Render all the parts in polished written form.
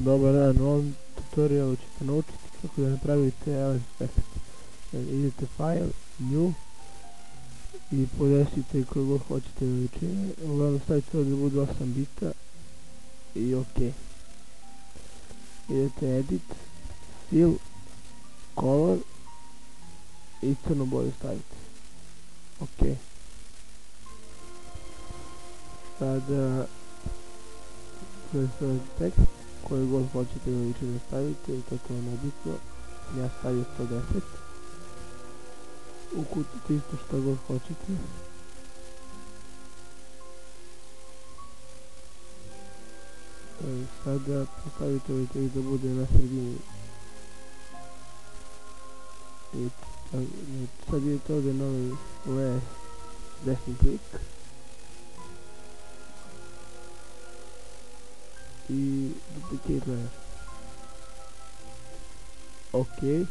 Dobar dan, u ovom tutorialu ćete naučiti kako da napravite LS efekt. Idete file, new i podesite koje god hoćete veličine. Uglavnom stavite ovo da bude 8 bita i ok. Idete edit, fill, color i crnu boju stavite. Ok. Sada predstavite tekst koji god hoćete veličine stavite, to je nebitno. Ja stavio 110. Ukucite isto šta god hoćete. Sada postavite ovaj tekst da bude na sredini. Sad idete ovdje na ovaj layer, desni klik i duplicate layer. Ok.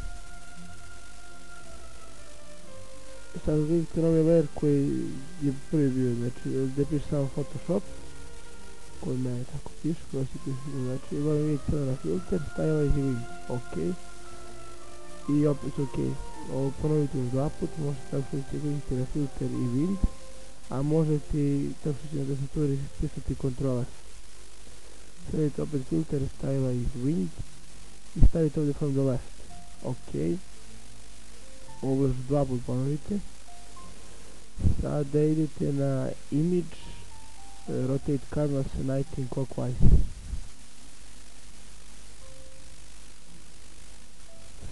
Sad vidite na ovaj layer koji je prvi bio, znači gdje piše samo Photoshop, koji mene tako piše, koji si piše, znači uglavnom vidite sada na filter, stylize i wing, ok. I opet ok. Ovo ponovite još dva put, možete tako što ćete kliknuti na filter i wing, a možete tako što ćete na tastaturi pisati Ctrl+. Stavite opet filter, stylize wing i stavite ovdje from the left, ok. Ovo još dva put ponovite. Sada idete na image, rotate canvas 19 clockwise.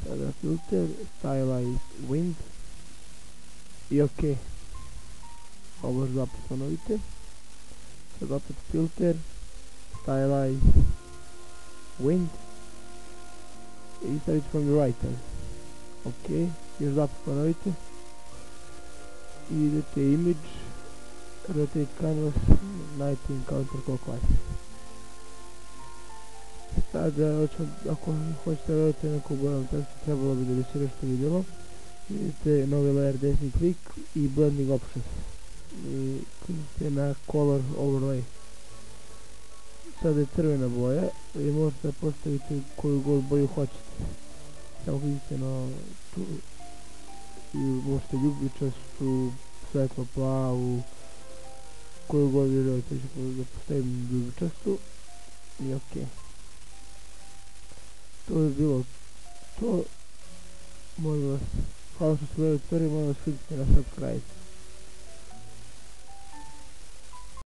Sada filter, stylize wind i ok. Ovo još dva put ponovite. Sada opet filter, stylize wind i stavite from the right hand. Ok, još dva put ponovite. I idete image, rotate canvas 19 counterclockwise. Sada, ako hoćete raditi neku bojom tekstu, trebalo bi da bi se nešto vidjelo. Idete novi layer, desni klik i blending options. I kliknite na color overlay. Sada je crvena boja i možete da postavite koju god boju hoćete. Samo kliknite na tu i možete ljubičastu, svetlo plavu, koju god vi želite, da postavim ljubičastu i ok. To je bilo to. Molim vas, hvala što ste gledali tutorial, molim vas kliknite na subscribe.